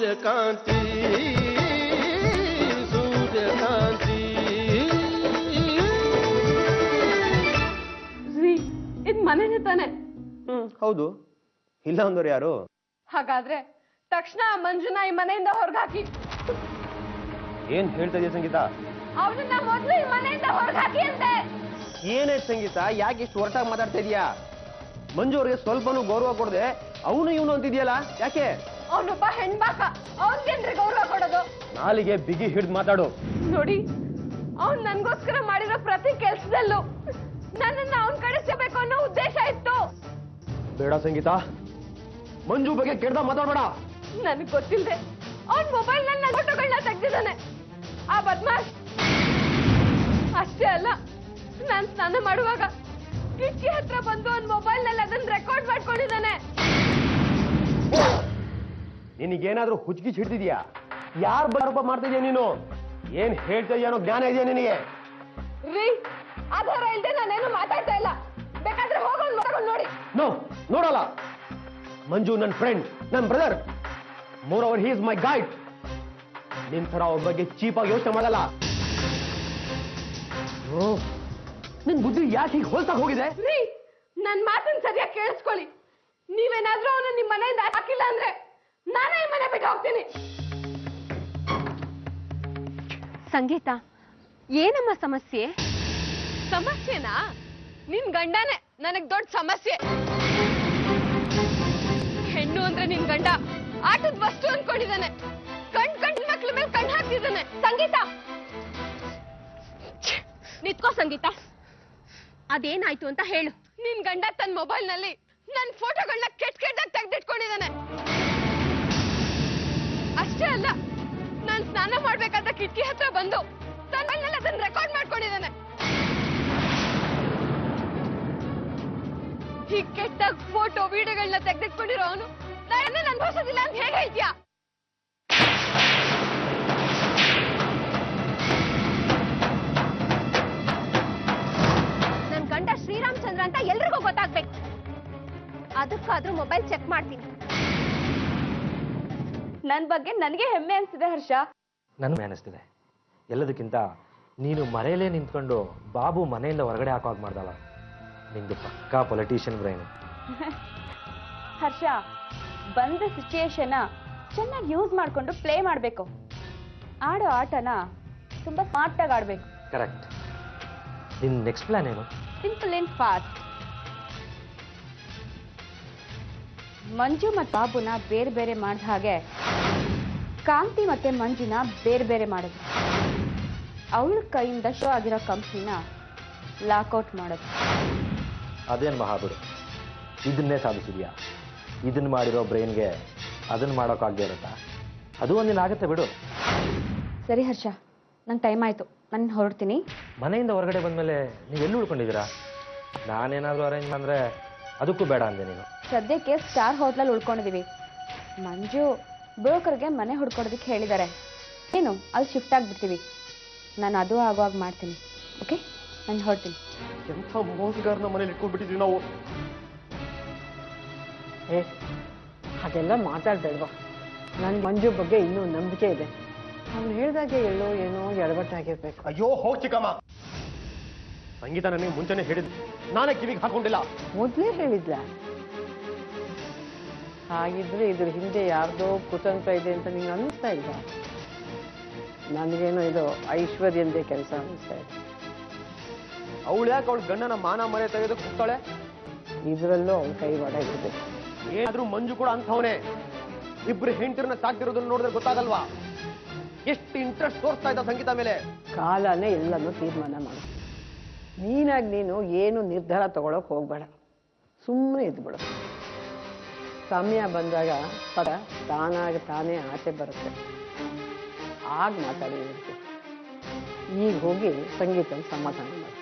ಸೂರ್ಯಕಾಂತಿ ಸೂರ್ಯಕಾಂತಿ. ಇದ್ ಮನೇನೆ ತಾನೆ? ಹೌದು. ಇಲ್ಲ ಅಂದವ್ರು ಯಾರು? ಹಾಗಾದ್ರೆ ತಕ್ಷಣ ಮಂಜುನ ಈ ಮನೆಯಿಂದ ಹೊರಗಾಕಿ. ಏನ್ ಹೇಳ್ತಾ ಇದೀಯ ಸಂಗೀತ? ಅವನನ್ನ ಮೊದ್ಲು ಈ ಮನೆಯಿಂದ ಹೊರಗಾಕಿ ಅಂತೆ. ಏನಾಯ್ತು ಸಂಗೀತ? ಯಾಕೆ ಇಷ್ಟು ಹೊರಟಾಗಿ ಮಾತಾಡ್ತಾ ಇದೀಯಾ? ಮಂಜು ಅವ್ರಿಗೆ ಸ್ವಲ್ಪನೂ ಗೌರವ ಕೊಡದೆ ಅವನು ಇವನು ಅಂತಿದ್ಯಲ್ಲ, ಯಾಕೆ? ಅವನೊಬ್ಬ ಹೆಣ್ಬಾಕ, ಅವನ್ಗೇನ್ರಿ ಗೌರವ ಕೊಡೋದು? ನಾಲಿಗೆ ಬಿಗಿ ಹಿಡ್ದು ಮಾತಾಡು. ನೋಡಿ, ಅವ್ನ್ ನನ್ಗೋಸ್ಕರ ಮಾಡಿರೋ ಪ್ರತಿ ಕೆಲ್ಸದಲ್ಲೂ ನನ್ನನ್ನ ಅವನ್ ಕಡೆ ಸಿಗಬೇಕು ಅನ್ನೋ ಉದ್ದೇಶ ಇತ್ತು. ಬೇಡ ಸಂಗೀತ, ಮಂಜು ಬಗ್ಗೆ ಕೆಡ್ದ ಮಾತಾಡ್ಬೇಡ. ನನಗ್ ಗೊತ್ತಿಲ್ಲದೆ ಅವನ್ ಮೊಬೈಲ್ ನಲ್ಲಿ ನನ್ನ ಫೋಟೋಗಳನ್ನ ತೆಗ್ದಿದ್ದಾನೆ ಆ ಬದ್ಮಾಶ್. ಅಷ್ಟೇ ಅಲ್ಲ, ನಾನ್ ಸ್ನಾನ ಮಾಡುವಾಗ ಕಿಟಕಿ ಹತ್ರ ಬಂದು ಅವನ್ ಮೊಬೈಲ್ ನಲ್ಲಿ ಅದನ್ನ ರೆಕಾರ್ಡ್ ಮಾಡ್ಕೊಂಡಿದ್ದಾನೆ. ನಿನಗೇನಾದ್ರೂ ಹುಚ್ಚಿಗೆ ಹಿಡ್ತಿದ್ಯಾ? ಯಾರು ಬರೋಪ ಮಾಡ್ತಿದ್ಯಾ ನೀನು? ಏನ್ ಹೇಳ್ತಾ ಇದೆಯಾ ಅನ್ನೋ ಜ್ಞಾನ ಇದೆಯಾ ನಿನಗೆ? ರೀ, ಆಧಾರ ಇಲ್ದೆ ನಾನೇನು ಮಾತಾಡ್ತಾ ಇಲ್ಲ. ಬೇಕಾದ್ರೆ ಹೋಗೋನ್ ಮಾತಾಡೋನ್ ನೋಡಿ. ನೋ, ನೋಡಲ್ಲ. ಮಂಜು ನನ್ನ ಫ್ರೆಂಡ್, ನನ್ನ brother. More over he is my guide. ನಿನ್ ತರ ಅವ್ರ ಬಗ್ಗೆ ಚೀಪಾಗಿ ಯೋಚನೆ ಮಾಡಲ್ಲ. ನಿನ್ ಬುದ್ಧಿ ಯಾಕೆ ಹೀಗೆ ಹೋಲ್ತಾ ಹೋಗಿದೆ? ರೀ, ನನ್ ಮಾತನ್ನ ಸರಿಯಾಗಿ ಕೇಳಿಸ್ಕೊಳ್ಳಿ. ನೀವೇನಾದ್ರೂ ಅವನು ನಿಮ್ ಮನೆಯಿಂದ ಹಾಕಿಲ್ಲ ಅಂದ್ರೆ ನಾನೇ ಈ ಮನೆ ಬಿಟ್ಟು ಹೋಗ್ತೀನಿ. ಸಂಗೀತ, ಏನಮ್ಮ ಸಮಸ್ಯೆ? ಸಮಸ್ಯೆನಾ? ನಿನ್ ಗಂಡನೇ ನನಗ್ ದೊಡ್ಡ ಸಮಸ್ಯೆ. ಹೆಣ್ಣು ಅಂದ್ರೆ ನಿನ್ ಗಂಡ ಆಟದ ವಸ್ತು ಅನ್ಕೊಂಡಿದ್ದಾನೆ. ಕಣ್ ಮಕ್ಳ ಮೇಲೆ ಕಣ್ ಹಾಕ್ತಿದ್ದಾನೆ. ಸಂಗೀತ, ನಿತ್ಕೋ ಸಂಗೀತ. ಅದೇನಾಯ್ತು ಅಂತ ಹೇಳು. ನಿನ್ ಗಂಡ ತನ್ನ ಮೊಬೈಲ್ ನಲ್ಲಿ ನನ್ ಫೋಟೋಗಳನ್ನ ಕೆಟ್ಟದಾಗಿ ತೆಗೆದಿಟ್ಕೊಂಡಿದ್ದಾನೆ. ಅಷ್ಟೇ ಅಲ್ಲ, ನಾನ್ ಸ್ನಾನ ಮಾಡ್ಬೇಕಾದ ಕಿಟಕಿ ಹತ್ರ ಬಂದು ತನ್ನಲ್ಲಿ ಅದನ್ನ ರೆಕಾರ್ಡ್ ಮಾಡ್ಕೊಂಡಿದ್ದಾನೆ. ಈ ಕೆಟ್ಟ ಫೋಟೋ ವಿಡಿಯೋಗಳನ್ನ ತೆಗೆದಿಟ್ಕೊಂಡಿರೋ ಅವನು ನಾನು ಅನುಭವಿಸೋದಿಲ್ಲ ಅಂತ ಹೇಗೆ ಹೇಳ್ತೀಯಾ? ನನ್ ಗಂಡ ಶ್ರೀರಾಮಚಂದ್ರ ಅಂತ ಎಲ್ರಿಗೂ ಗೊತ್ತಾಗ್ಬೇಕು. ಅದಕ್ಕಾದ್ರೂ ಮೊಬೈಲ್ ಚೆಕ್ ಮಾಡ್ತೀನಿ. ನನ್ ಬಗ್ಗೆ ನನಗೆ ಹೆಮ್ಮೆ ಅನ್ಸಿದೆ ಹರ್ಷ. ನನಗೆ ಅನಿಸ್ತಿದೆ. ಎಲ್ಲದಕ್ಕಿಂತ ನೀನು ಮನೆಯಲ್ಲೇ ನಿಂತ್ಕೊಂಡು ಬಾಬು ಮನೆಯಿಂದ ಹೊರಗಡೆ ಹಾಕೋ ಹಾಗೆ ಮಾಡ್ದಲ್ಲ, ನಿಂದು ಪಕ್ಕಾ ಪೊಲಿಟಿಷಿಯನ್ ಬ್ರೈನ್. ಹರ್ಷ, ಬಂದ ಸಿಚುಯೇಷನ್ ಚೆನ್ನಾಗಿ ಯೂಸ್ ಮಾಡ್ಕೊಂಡು ಪ್ಲೇ ಮಾಡಬೇಕು. ಆಡೋ ಆಟನ ತುಂಬಾ ಸ್ಮಾರ್ಟ್ ಆಗಿ ಆಡ್ಬೇಕು. ಕರೆಕ್ಟ್. ನಿನ್ನ ನೆಕ್ಸ್ಟ್ ಪ್ಲಾನ್ ಏನು? Simple and fast. ಮಂಜು ಮತ್ತು ಬಾಬುನ ಬೇರೆ ಬೇರೆ ಮಾಡಿದ ಹಾಗೆ ಕಾಂತಿ ಮತ್ತೆ ಮಂಜುನ ಬೇರೆ ಬೇರೆ ಮಾಡೋದು. ಅವಳ ಕೈಯಿಂದ ಶೋ ಆಗಿರೋ ಕಂಪ್ನಿನ ಲಾಕ್ಔಟ್ ಮಾಡೋದು. ಅದೇನು ಮಹಾಬಿಡು, ಇದನ್ನೇ ಸಾಧಿಸಿದ್ಯಾ? ಇದನ್ನ ಮಾಡಿರೋ ಬ್ರೈನ್ಗೆ ಅದನ್ನ ಮಾಡೋಕ್ಕಾಗದೇ ಇರುತ್ತಾ? ಅದು ಒಂದಿನ ಆಗುತ್ತೆ ಬಿಡು. ಸರಿ ಹರ್ಷ, ನಂಗೆ ಟೈಮ್ ಆಯ್ತು, ನಾನು ಹೊರಡ್ತೀನಿ. ಮನೆಯಿಂದ ಹೊರಗಡೆ ಬಂದಮೇಲೆ ನೀವು ಎಲ್ಲಿ ಉಳ್ಕೊಂಡಿದ್ದೀರಾ? ನಾನೇನಾದರೂ ಅರೇಂಜ್ ಮಾಡಿದ್ರೆ ಅದಕ್ಕೂ ಬೇಡ ಅಂದೆ ನೀನು. ಸದ್ಯಕ್ಕೆ ಸ್ಟಾರ್ ಹೋಟ್ಲಲ್ಲಿ ಉಳ್ಕೊಂಡಿದೀವಿ. ಮಂಜು ಬ್ರೋಕರ್ಗೆ ಮನೆ ಹುಡ್ಕೊಡೋದಕ್ಕೆ ಹೇಳಿದ್ದಾರೆ. ಏನು ಅಲ್ಲಿ ಶಿಫ್ಟ್ ಆಗಿಬಿಡ್ತೀವಿ. ನಾನು ಅದು ಆಗುವಾಗ ಮಾಡ್ತೀನಿ. ಓಕೆ, ನಾನು ಹೊರಡ್ತೀನಿ. ಎಂಥ ಮೋಸಗಾರನ ಮನೇಲಿ ಇಟ್ಕೊಂಡ್ಬಿಟ್ಟಿದ್ವಿ ನಾವು. ಅದೆಲ್ಲ ಮಾತಾಡ್ಬೇಡ್ವಾ? ನನ್ನ ಮಂಜು ಬಗ್ಗೆ ಇನ್ನೂ ನಂಬಿಕೆ ಇದೆ. ಅವ್ನು ಹೇಳ್ದಾಗೆ ಎಲ್ಲೋ ಏನೋ ಎಡವಟ್ಟಾಗಿರ್ಬೇಕು. ಅಯ್ಯೋ ಹೋಗ್ ಚಿಕ್ಕಮ್ಮ. ಸಂಗೀತ ನನಗೆ ಮುಂಚೆನೆ ಹೇಳಿದ್, ನಾನೇ ಕಿವಿಗೆ ಹಾಕೊಂಡಿಲ್ಲ. ಮೊದಲೇ ಹೇಳಿದ್ಲ? ಹಾಗಿದ್ರೆ ಇದ್ರ ಹಿಂದೆ ಯಾರ್ದೋ ಕುತಂತ್ರ ಇದೆ ಅಂತ ನಿಂಗೆ ಅನ್ನಿಸ್ತಾ ಇಲ್ವಾ? ನನಗೇನೋ ಇದು ಐಶ್ವರ್ಯಂದೇ ಕೆಲಸ ಅನ್ನಿಸ್ತಾ ಇದೆ. ಅವಳು ಯಾಕೆ ಅವಳ ಗಂಡನ ಮಾನ ಮರೆ ತೆಗೆದಕ್ಕೆ ಹೋಗ್ತಾಳೆ? ಇದರಲ್ಲೂ ಅವಳ ಕೈ ಒಡ ಇರಬೇಕು. ಏನಾದ್ರೂ ಮಂಜು ಕೂಡ ಅಂಥವನೇ. ಇಬ್ರು ಹೆಂಡತಿರನ್ನ ಸಾಕ್ತಿರೋದನ್ನ ನೋಡಿದ್ರೆ ಗೊತ್ತಾಗಲ್ವಾ ಎಷ್ಟು ಇಂಟ್ರೆಸ್ಟ್ ತೋರಿಸ್ತಾ ಇದ್ದ ಸಂಗೀತ ಮೇಲೆ? ಕಾಲನೇ ಎಲ್ಲನೂ ತೀರ್ಮಾನ ಮಾಡು. ನೀನಾಗಿ ನೀನು ಏನು ನಿರ್ಧಾರ ತಗೊಳಕ್ ಹೋಗ್ಬೇಡ, ಸುಮ್ಮನೆ ಇದ್ಬಿಡು. ಸಮಯ ಬಂದಾಗ ಪದ ತಾನೇ ಆಚೆ ಬರುತ್ತೆ. ಆಗ ಮಾತಾಡಿ ಈಗ ಹೋಗಿ ಸಂಗೀತನ ಸಮಾಧಾನ ಮಾಡಿ.